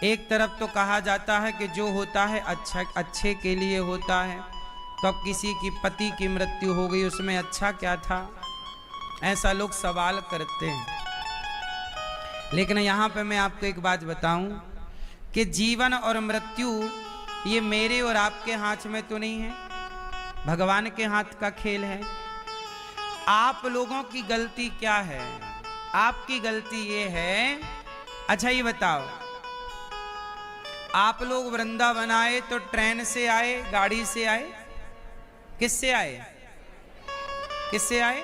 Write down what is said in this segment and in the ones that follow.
एक तरफ तो कहा जाता है कि जो होता है अच्छे के लिए होता है, तो अब किसी की पति की मृत्यु हो गई, उसमें अच्छा क्या था, ऐसा लोग सवाल करते हैं। लेकिन यहाँ पे मैं आपको एक बात बताऊं कि जीवन और मृत्यु ये मेरे और आपके हाथ में तो नहीं है, भगवान के हाथ का खेल है। आप लोगों की गलती क्या है? आपकी गलती ये है, अच्छा ये बताओ, आप लोग वृंदावन आए तो ट्रेन से आए, गाड़ी से आए, किससे आए? किससे आए?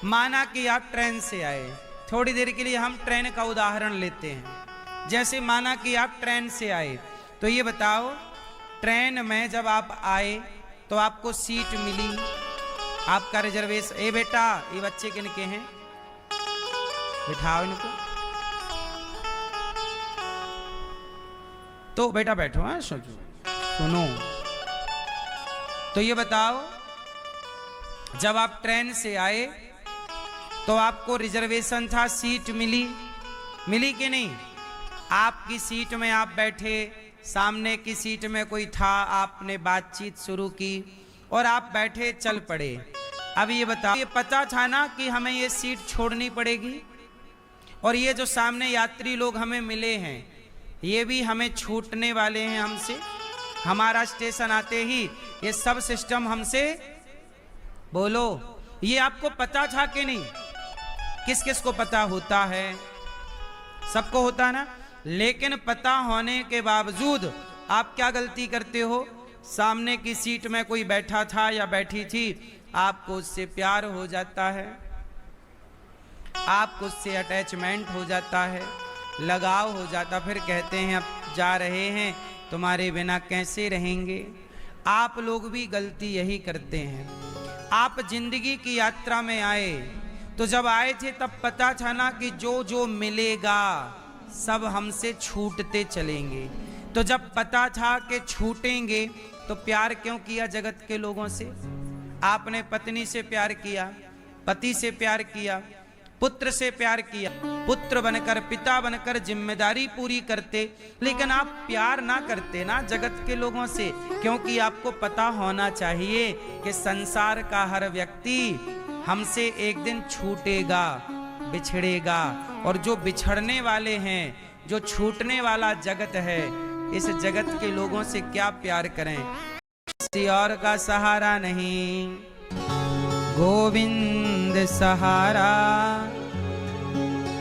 माना कि आप ट्रेन से आए, थोड़ी देर के लिए हम ट्रेन का उदाहरण लेते हैं। जैसे माना कि आप ट्रेन से आए, तो ये बताओ, ट्रेन में जब आप आए तो आपको सीट मिली, आपका रिजर्वेशन, ए बेटा ये बच्चे किनके हैं, बिठाओ इनको, तो बेटा बैठो, हाँ सोचो सुनो। तो ये बताओ, जब आप ट्रेन से आए तो आपको रिजर्वेशन था, सीट मिली, मिली कि नहीं? आपकी सीट में आप बैठे, सामने की सीट में कोई था, आपने बातचीत शुरू की और आप बैठे, चल पड़े। अब ये बताओ, ये पता था ना कि हमें ये सीट छोड़नी पड़ेगी, और ये जो सामने यात्री लोग हमें मिले हैं ये भी हमें छूटने वाले हैं हमसे, हमारा स्टेशन आते ही ये सब सिस्टम हमसे, बोलो ये आपको पता था कि नहीं? किस किस को पता होता है? सबको होता ना। लेकिन पता होने के बावजूद आप क्या गलती करते हो? सामने की सीट में कोई बैठा था या बैठी थी, आपको उससे प्यार हो जाता है, आपको उससे अटैचमेंट हो जाता है, लगाव हो जाता, फिर कहते हैं अब जा रहे हैं, तुम्हारे बिना कैसे रहेंगे। आप लोग भी गलती यही करते हैं। आप जिंदगी की यात्रा में आए तो जब आए थे तब पता था ना कि जो जो मिलेगा सब हमसे छूटते चलेंगे। तो जब पता था कि छूटेंगे तो प्यार क्यों किया जगत के लोगों से? आपने पत्नी से प्यार किया, पति से प्यार किया, पुत्र से प्यार किया, पुत्र बनकर पिता बनकर जिम्मेदारी पूरी करते, लेकिन आप प्यार ना करते ना जगत के लोगों से, क्योंकि आपको पता होना चाहिए कि संसार का हर व्यक्ति हमसे एक दिन छूटेगा, बिछड़ेगा, और जो बिछड़ने वाले हैं, जो छूटने वाला जगत है, इस जगत के लोगों से क्या प्यार करें? किसी और का सहारा नहीं, गोविंद सहारा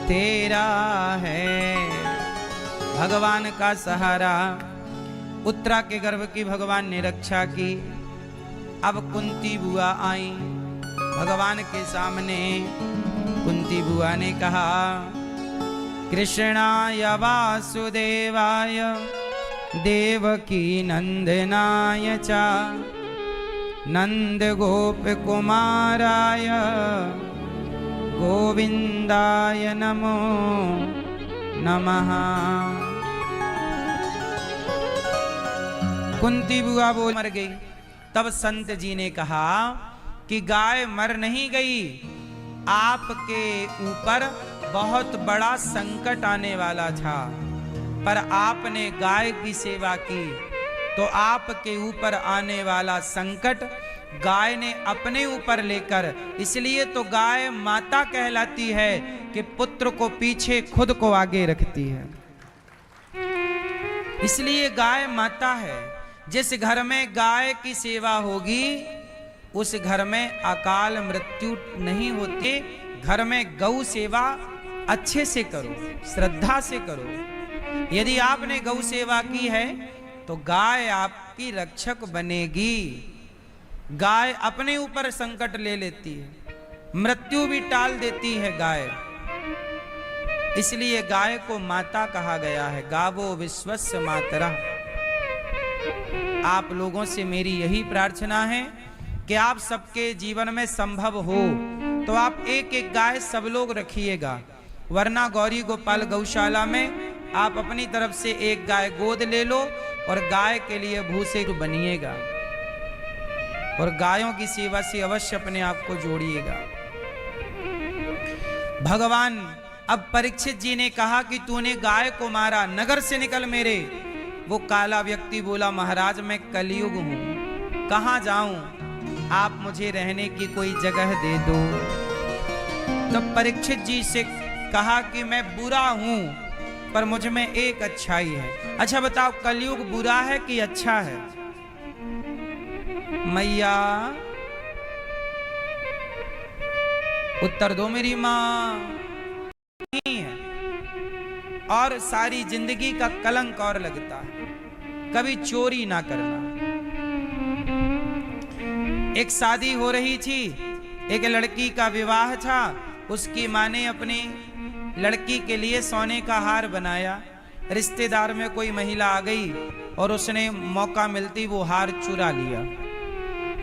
तेरा है। भगवान का सहारा। उत्तरा के गर्भ की भगवान ने रक्षा की। अब कुंती बुआ आई भगवान के सामने। कुंती बुआ ने कहा, कृष्णाय वासुदेवाय देवकी नंदनाय चा नंद गोप कुमाराय गोविंदाय नमो नमः। कुंती बुआ बोल मर गई। तब संत जी ने कहा कि गाय मर नहीं गई, आपके ऊपर बहुत बड़ा संकट आने वाला था, पर आपने गाय की सेवा की तो आपके ऊपर आने वाला संकट गाय ने अपने ऊपर लेकर, इसलिए तो गाय माता कहलाती है कि पुत्र को पीछे खुद को आगे रखती है, इसलिए गाय माता है। जिस घर में गाय की सेवा होगी उस घर में अकाल मृत्यु नहीं होती। घर में गौ सेवा अच्छे से करो, श्रद्धा से करो। यदि आपने गौ सेवा की है तो गाय आपकी रक्षक बनेगी। गाय अपने ऊपर संकट ले लेती है, मृत्यु भी टाल देती है गाय, इसलिए गाय को माता कहा गया है। गावो विश्वस्य मातरा। आप लोगों से मेरी यही प्रार्थना है कि आप सबके जीवन में संभव हो तो आप एक एक गाय सब लोग रखिएगा, वरना गौरी गोपाल गौशाला में आप अपनी तरफ से एक गाय गोद ले लो और गाय के लिए भूसे बनिएगा और गायों की सेवा से अवश्य अपने आप को जोड़िएगा। भगवान अब परीक्षित जी ने कहा कि तूने गाय को मारा, नगर से निकल मेरे। वो काला व्यक्ति बोला, महाराज मैं कलयुग हूं, कहां जाऊं, आप मुझे रहने की कोई जगह दे दो। तब परीक्षित जी से कहा कि मैं बुरा हूं पर मुझ में एक अच्छाई है। अच्छा बताओ, कलयुग बुरा है कि अच्छा है? मैया उत्तर दो मेरी मां। नहीं है, और सारी जिंदगी का कलंक और लगता है। कभी चोरी ना करना। एक शादी हो रही थी, एक लड़की का विवाह था। उसकी मां ने अपनी लड़की के लिए सोने का हार बनाया। रिश्तेदार में कोई महिला आ गई और उसने मौका मिलती वो हार चुरा लिया।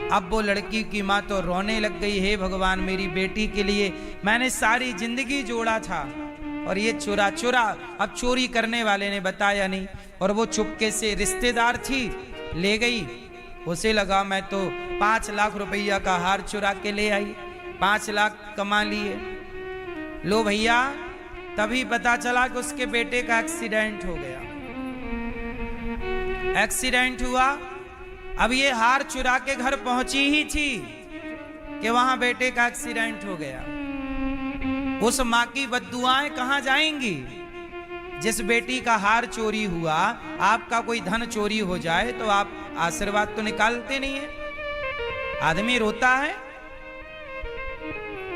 अब वो लड़की की मां तो रोने लग गई, हे भगवान, मेरी बेटी के लिए मैंने सारी जिंदगी जोड़ा था और ये चुरा चुरा। अब चोरी करने वाले ने बताया नहीं और वो चुपके से, रिश्तेदार थी, ले गई। उसे लगा मैं तो 5 लाख रुपया का हार चुरा के ले आई, 5 लाख कमा लिए। लो भैया, तभी पता चला कि उसके बेटे का एक्सीडेंट हो गया। एक्सीडेंट हुआ। अब ये हार चुरा के घर पहुंची ही थी कि वहां बेटे का एक्सीडेंट हो गया। उस मां की बद्दुआएं कहां जाएंगी? जिस बेटी का हार चोरी हुआ, आपका कोई धन चोरी हो जाए तो आप आशीर्वाद तो निकालते नहीं है, आदमी रोता है।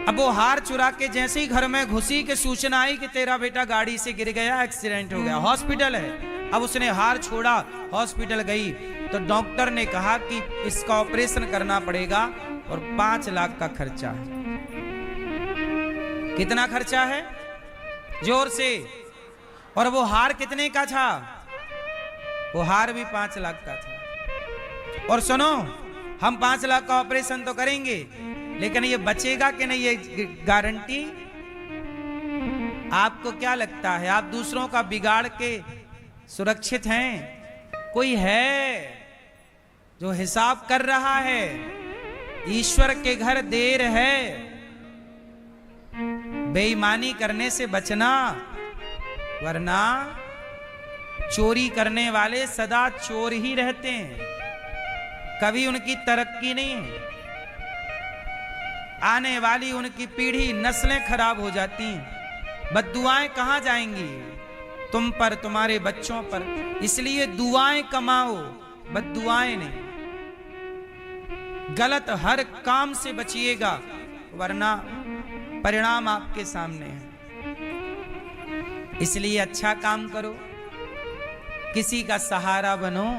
अब वो हार चुरा के जैसे ही घर में घुसी कि सूचना आई कि तेरा बेटा गाड़ी से गिर गया, एक्सीडेंट हो गया, हॉस्पिटल है। अब उसने हार छोड़ा, हॉस्पिटल गई तो डॉक्टर ने कहा कि इसका ऑपरेशन करना पड़ेगा और 5 लाख का खर्चा है। कितना खर्चा है? जोर से। और वो हार कितने का था? वो हार भी 5 लाख का था। और सुनो, हम 5 लाख का ऑपरेशन तो करेंगे, लेकिन ये बचेगा कि नहीं, ये गारंटी। आपको क्या लगता है, आप दूसरों का बिगाड़ के सुरक्षित हैं? कोई है जो हिसाब कर रहा है? ईश्वर के घर देर है। बेईमानी करने से बचना, वरना चोरी करने वाले सदा चोर ही रहते हैं, कभी उनकी तरक्की नहीं है। आने वाली उनकी पीढ़ी, नस्लें खराब हो जाती हैं। बद्दुआएं कहां जाएंगी? तुम पर, तुम्हारे बच्चों पर। इसलिए दुआएं कमाओ, बद्दुआएं नहीं। गलत हर काम से बचिएगा, वरना परिणाम आपके सामने है। इसलिए अच्छा काम करो, किसी का सहारा बनो।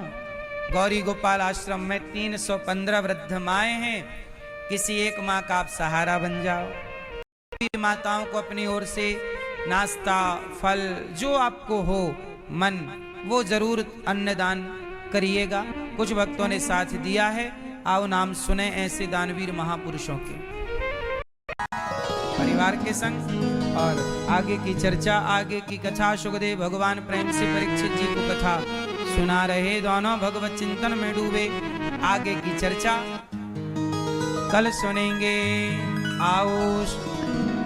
गौरी गोपाल आश्रम में 315 वृद्ध माएं हैं, किसी एक माँ का आप सहारा बन जाओ। माताओं को अपनी ओर से नाश्ता, फल, जो आपको हो मन, वो जरूर अन्नदान करिएगा। कुछ भक्तों ने साथ दिया है, आओ नाम सुने ऐसे दानवीर महापुरुषों के परिवार के संग। और आगे की चर्चा, आगे की कथा, सुखदेव भगवान प्रेम से परीक्षित जी को कथा सुना रहे, दोनों भगवत चिंतन में डूबे। आगे की चर्चा कल सुनेंगे। आओ